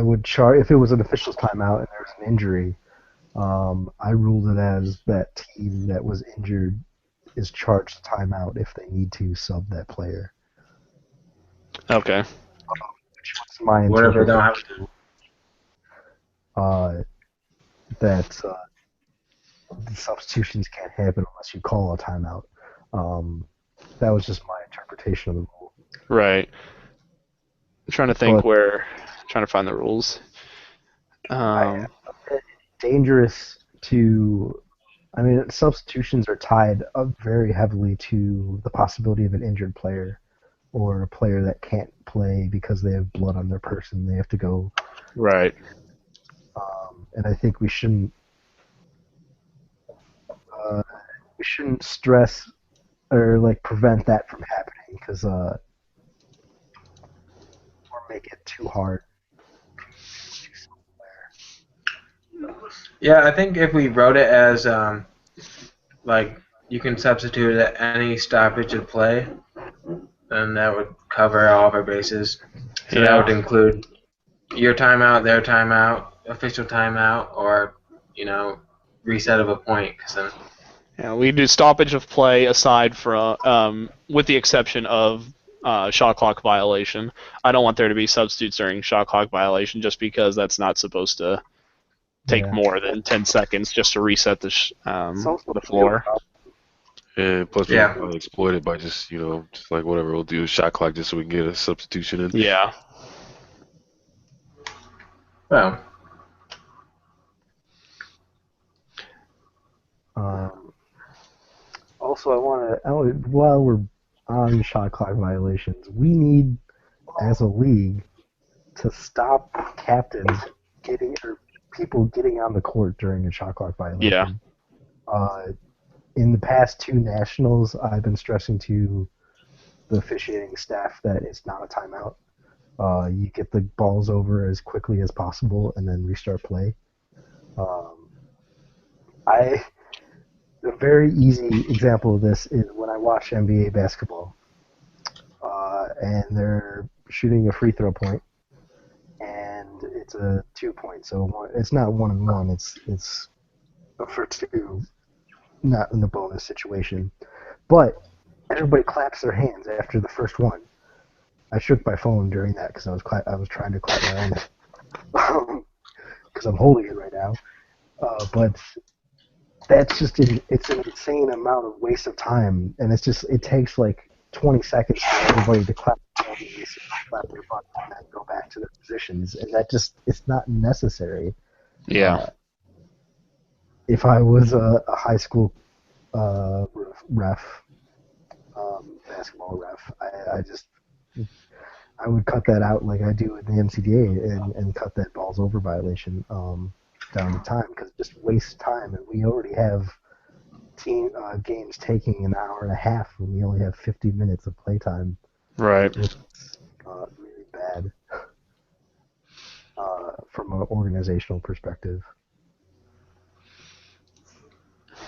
would charge if it was an official's timeout and there was an injury. I ruled it as that team that was injured is charged a timeout if they need to sub that player. Okay. Which was my What if they don't have? interpretation. Uh, that the substitutions can't happen unless you call a timeout. Um, that was just my interpretation of the rule. Right. I'm trying to think But where. Trying to find the rules. I, dangerous to. I mean, substitutions are tied up very heavily to the possibility of an injured player or a player that can't play because they have blood on their person. They have to go. Right. And I think uh, we shouldn't stress or like prevent that from happening because or make it too hard. Yeah, I think if we wrote it as like you can substitute at any stoppage of play, then that would cover all of our bases. So that would Yeah. include your timeout, their timeout, official timeout, or you know, reset of a point. Cause then, Yeah. We do stoppage of play aside from, with the exception of shot clock violation. I don't want there to be substitutes during shot clock violation just because that's not supposed to take Yeah. more than 10 seconds just to reset It's also the a real floor. problem. And plus, people yeah, probably exploit it by just, just like whatever we'll do, shot clock just so we can get a substitution in. Yeah. well, Um, also, while we're on shot clock violations, we need, as a league, to stop captains getting or people getting on the court during a shot clock Yeah. violation. Uh, in the past two nationals, I've been stressing to the officiating staff that it's not a timeout. You get the balls over as quickly as possible and then restart play. Um, I A very easy example of this is when I watch NBA basketball, and they're shooting a free throw point, and it's a 2 point. So it's not 1-on-1. It's for two, not in a bonus situation. But everybody claps their hands after the first one. I shook my phone during that because I was trying to clap my own. because I'm holding it right now. But that's just it's an insane amount of waste of time, and it takes like 20 seconds for everybody to clap their butts and then go back to their positions, and it's not necessary. Yeah. If I was a high school ref, basketball ref, I would cut that out like I do in the NCDA and cut that balls over violation down to time, because it just wastes time, and we already have team games taking an hour and a half when we only have 50 minutes of playtime. Right. Which is really bad from an organizational perspective.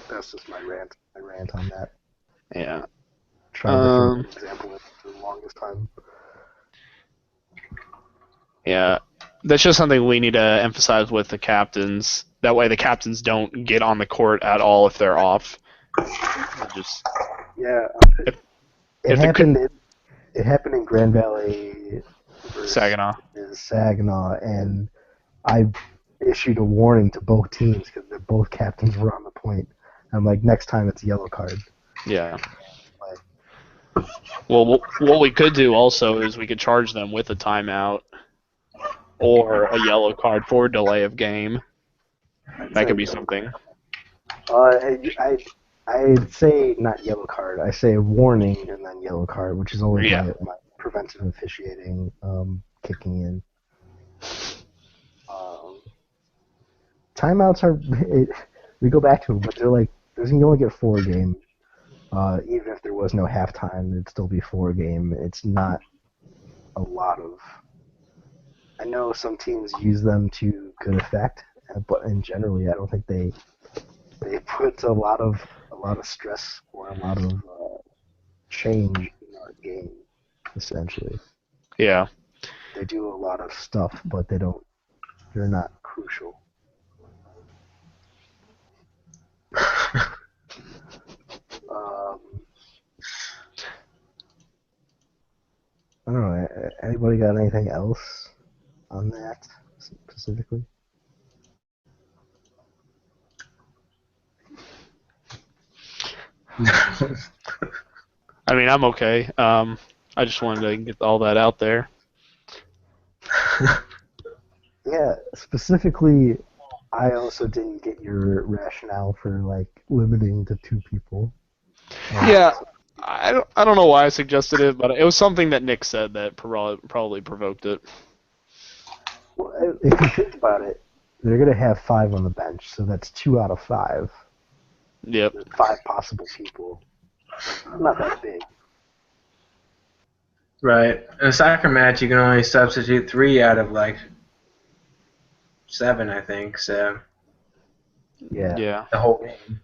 That's just my rant on that. Yeah. Trying to think of an example for the longest time. Yeah. That's just something we need to emphasize with the captains. That way the captains don't get on the court at all if they're off. Yeah. It happened in Grand Valley versus Saginaw, and I issued a warning to both teams because both captains were on the point. I'm like, next time it's a yellow card. Yeah. Well, what we could do also is we could charge them with a timeout or a yellow card for delay of game. That could be something. I'd say not yellow card. I say warning and then yellow card, which is always my preventive officiating kicking in. Timeouts we go back to them, but they're like, you only get 4 games. Even if there was no halftime, it'd still be 4 game. It's not a lot of. I know some teams use them to good effect, but generally, I don't think they put a lot of stress or a lot of change in our game. Essentially, yeah, they do a lot of stuff, but they're not crucial. I don't know. Anybody got anything else on that specifically? I mean, I'm okay. I just wanted to get all that out there. Yeah, specifically, I also didn't get your rationale for like limiting to 2 people. Yeah, I don't know why I suggested it, but it was something that Nick said that probably provoked it. Well, if you think about it, they're gonna have 5 on the bench, so that's 2 out of 5. Yep. There's 5 possible people. Not that big. Right. In a soccer match, you can only substitute 3 out of like 7, I think. So. Yeah. Yeah. The whole game.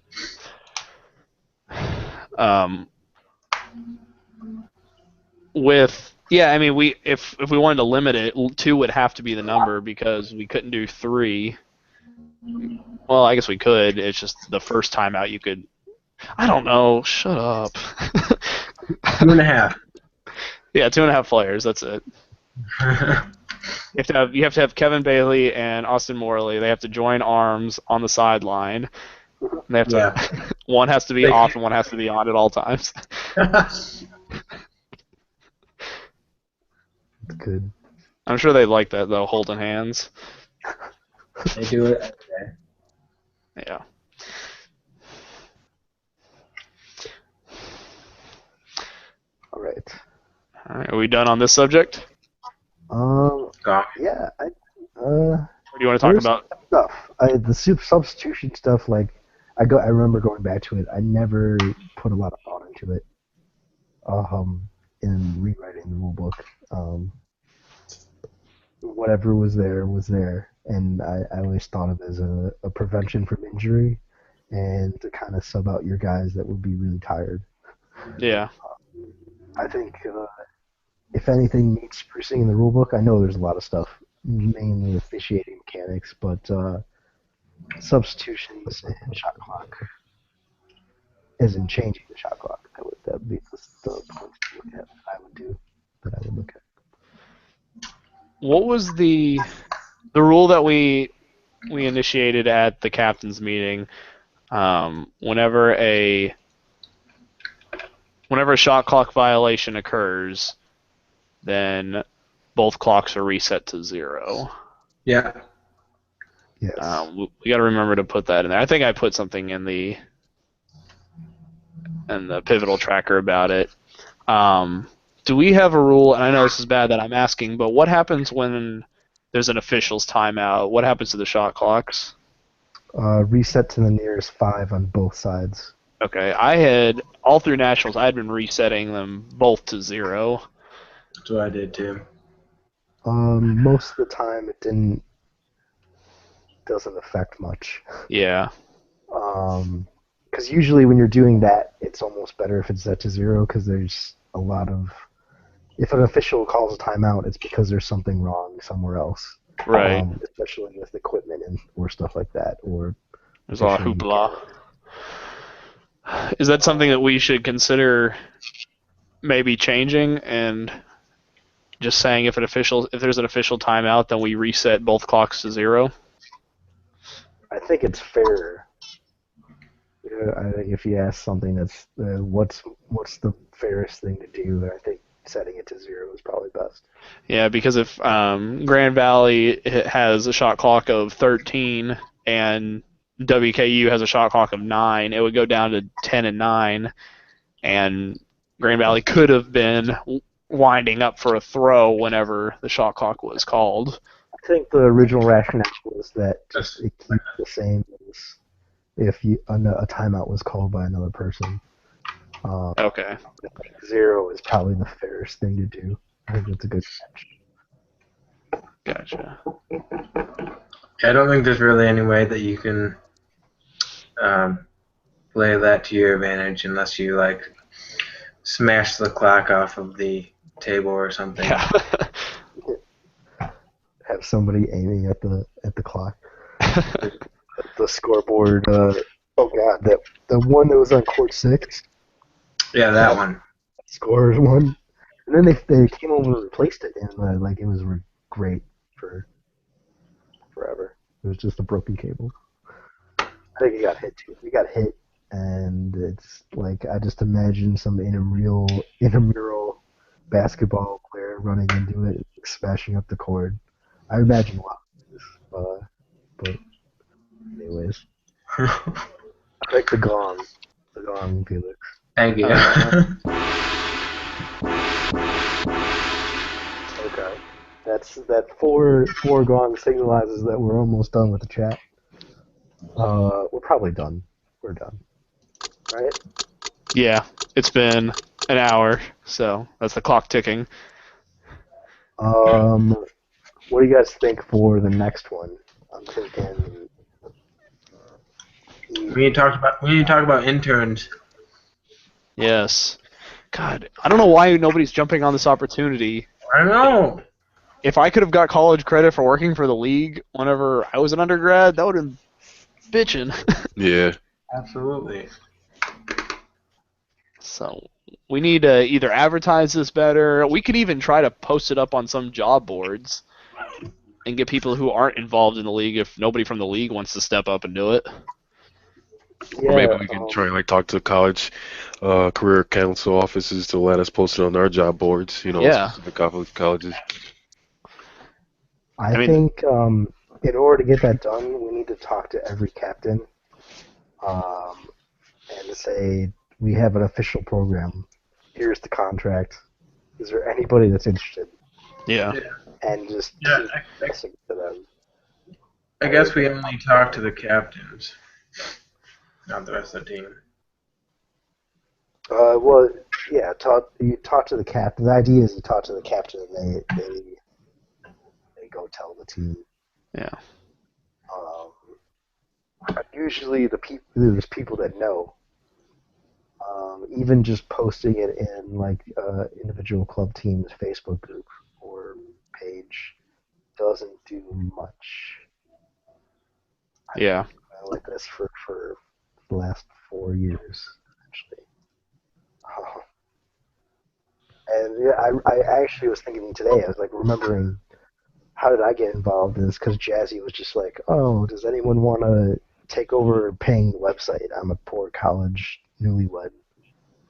I mean, if we wanted to limit it, 2 would have to be the number because we couldn't do 3. Well, I guess we could. It's just the first time out you could. I don't know. Shut up. 2.5. Yeah, 2.5 players. That's it. You have to have Kevin Bailey and Austin Morley. They have to join arms on the sideline. They have to. One has to be off and one has to be on at all times. Good. I'm sure they like that though, holding hands. They do it every day. Yeah. All right. All right. Are we done on this subject? Yeah. Or do you want to talk about stuff? The substitution stuff. Like, I remember going back to it. I never put a lot of thought into it. In rewriting the rule book. Whatever was there, and I always thought of it as a prevention from injury, and to kind of sub out your guys that would be really tired. Yeah. I think if anything needs sprucing in the rulebook, I know there's a lot of stuff, mainly officiating mechanics, but substitutions and shot clock, as in changing the shot clock, that would be the points to look at. I would look at. What was the rule that we we initiated at the captain's meeting. Whenever a shot clock violation occurs, then both clocks are reset to 0. Yeah. Yes. We got to remember to put that in there. I think I put something in the pivotal tracker about it. Do we have a rule? And I know this is bad that I'm asking, but what happens when there's an official's timeout? What happens to the shot clocks? Reset to the nearest 5 on both sides. Okay, I had all through nationals. I had been resetting them both to 0. That's what I did too. Most of the time it doesn't affect much. Yeah. Because usually when you're doing that, it's almost better if it's set to 0, because there's a lot of... If an official calls a timeout, it's because there's something wrong somewhere else. Right. Especially with equipment or stuff like that. Or there's a lot of hoopla. Is that something that we should consider maybe changing and just saying if there's an official timeout, then we reset both clocks to 0? I think it's fair. I think if you ask something that's what's the fairest thing to do, I think setting it to 0 is probably best. Yeah, because if Grand Valley has a shot clock of 13 and WKU has a shot clock of 9, it would go down to 10 and 9, and Grand Valley could have been winding up for a throw whenever the shot clock was called. I think the original rationale was that just it keeps the same as if a timeout was called by another person. Okay. 0 is probably the fairest thing to do. I think that's a good catch. Gotcha. I don't think there's really any way that you can play that to your advantage unless you like smash the clock off of the table or something. Yeah. Have somebody aiming at the clock. The scoreboard. Oh god, the one that was on court 6. Yeah, that one. Scores one, and then they came over and replaced it, and it was great for forever. It was just a broken cable. I think it got hit too. We got hit, and it's like I just imagine some intramural basketball player running into it, smashing up the court. I imagine a lot of this, but anyways, I like the gong, Felix. Thank you. Okay. That four gong signalizes that we're almost done with the chat. We're probably done. We're done. Right? Yeah, it's been an hour, so that's the clock ticking. What do you guys think for the next one? I'm thinking. We need to talk about interns. Yes. God, I don't know why nobody's jumping on this opportunity. I know. If I could have got college credit for working for the league whenever I was an undergrad, that would have been bitchin'. Yeah. Absolutely. So we need to either advertise this better. We could even try to post it up on some job boards and get people who aren't involved in the league if nobody from the league wants to step up and do it. Yeah, Or maybe we can try and talk to college career council offices to let us post it on their job boards, specific colleges. I think in order to get that done, we need to talk to every captain and to say, we have an official program. Here's the contract. Is there anybody that's interested? Yeah. And just Yeah, keep listening to them. I guess we only talk to the captains, not the rest of the team. Well, yeah. You talk to the captain. The idea is you talk to the captain, and they go tell the team. Yeah. Usually, there's people that know. Even just posting it in individual club team's Facebook group or page doesn't do much. Yeah. I like this for the last 4 years, actually. And yeah, I actually was thinking today. I was remembering how did I get involved is because Jazzy was just like, oh, does anyone want to take over paying the website? I'm a poor college newlywed,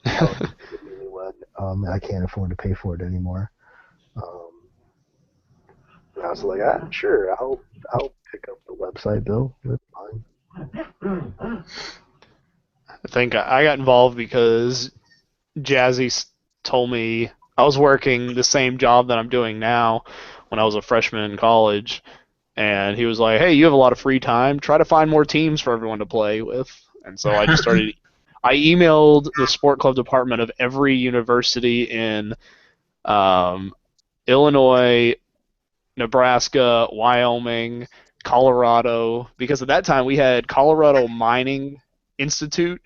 and I can't afford to pay for it anymore. Um, and I was like, sure, I'll pick up the website, Bill. That's fine. I think I got involved because Jazzy told me I was working the same job that I'm doing now when I was a freshman in college, and he was like, "Hey, you have a lot of free time. Try to find more teams for everyone to play with." And so I just started. I emailed the sport club department of every university in um, Illinois, Nebraska, Wyoming, Colorado, because at that time we had Colorado Mining Institute.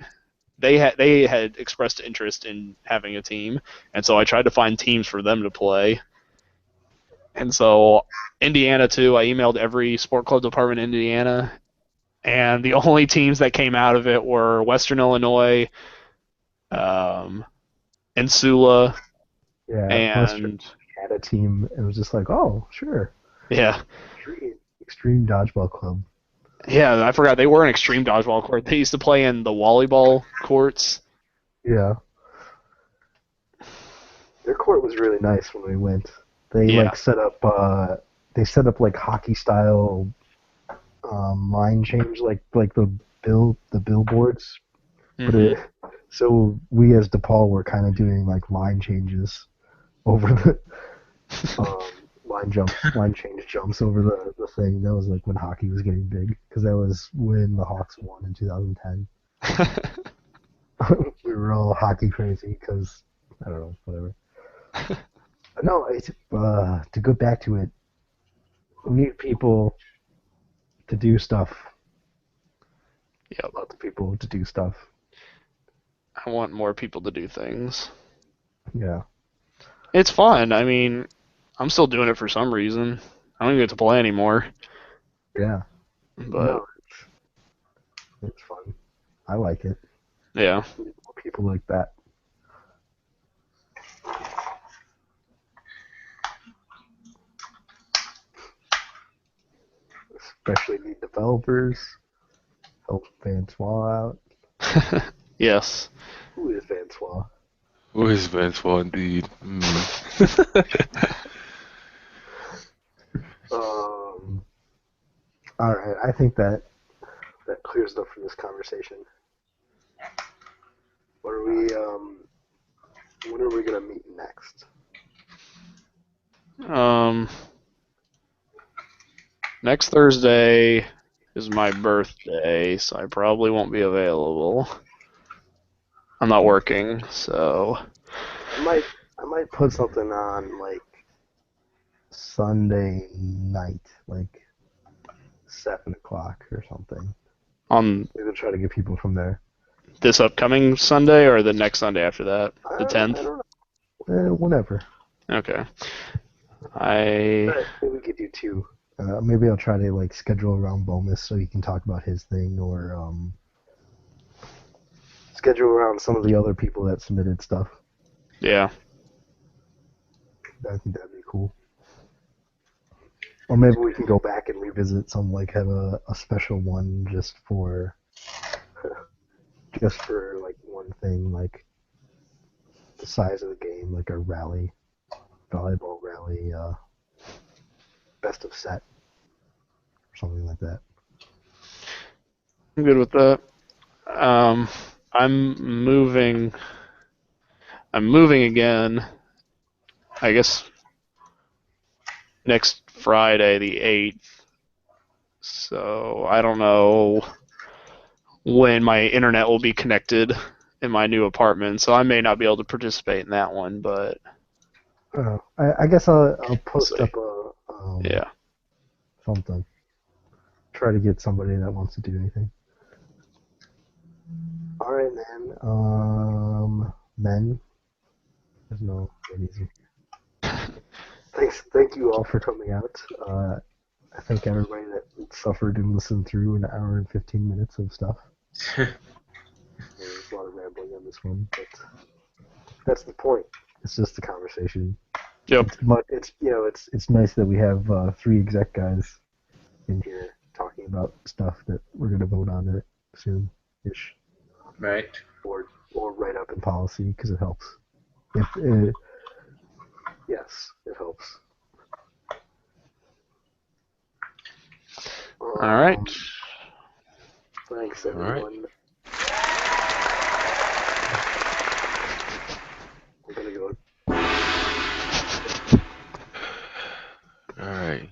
They had expressed interest in having a team, and so I tried to find teams for them to play. And so Indiana too, I emailed every sport club department in Indiana, and the only teams that came out of it were Western Illinois, um, and Sula, Yeah, Western and had a team. It was just like, oh, sure. yeah, Extreme Dodgeball Club. yeah. I forgot they were an extreme dodgeball court. They used to play in the volleyball courts. Yeah. Their court was really nice when we went. They Yeah. like set up like hockey style line change like the billboards. But so we as DePaul were kind of doing like line changes over the line change jumps over the thing. That was like when hockey was getting big because that was when the Hawks won in 2010. We were all hockey crazy because I don't know, whatever. But no, it's, to go back to it, we need people to do stuff. Yeah, Lots of people to do stuff. I want more people to do things. Yeah. It's fun. I mean, I'm still doing it for some reason. I don't even get to play anymore. Yeah. But No, it's fun. I like it. yeah. People like that. Especially need developers. Help Francois out. Yes. Who is Francois? Who is Francois indeed? All right. I think that clears it up for this conversation. What are we? When are we gonna meet next? Next Thursday is my birthday, so I probably won't be available. I'm not working, so I might put something on like Sunday night, like 7 o'clock or something. on Maybe try to get people from there. this upcoming Sunday or the next Sunday after that, the 10th. I don't know. Whenever. Okay. Maybe we could do two. Maybe I'll try to like schedule around Bomus so he can talk about his thing, or schedule around some of the other people that submitted stuff. Yeah. I think that'd be cool. Or maybe we can go back and revisit some, like have a special one just for like one thing, like the size of the game, like a rally, volleyball rally, best of set, or something like that. I'm good with that. I'm moving again, I guess next Friday, the 8th. So I don't know when my internet will be connected in my new apartment, so I may not be able to participate in that one, but I guess I'll post up a yeah. something. Try to get somebody that wants to do anything. All right, man. Men. There's no ladies. Thank you all for coming out. I thank everybody that suffered and listened through an hour and 15 minutes of stuff. There's a lot of rambling on this one, but that's the point. It's just a conversation. Yep. It's nice that we have 3 exec guys in here talking about stuff that we're gonna vote on it soon-ish, Right. or write up in policy because it helps. Yes, it helps. All right. Thanks, All right. everyone. We're gonna go. All right.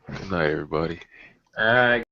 Good night, everybody. All right.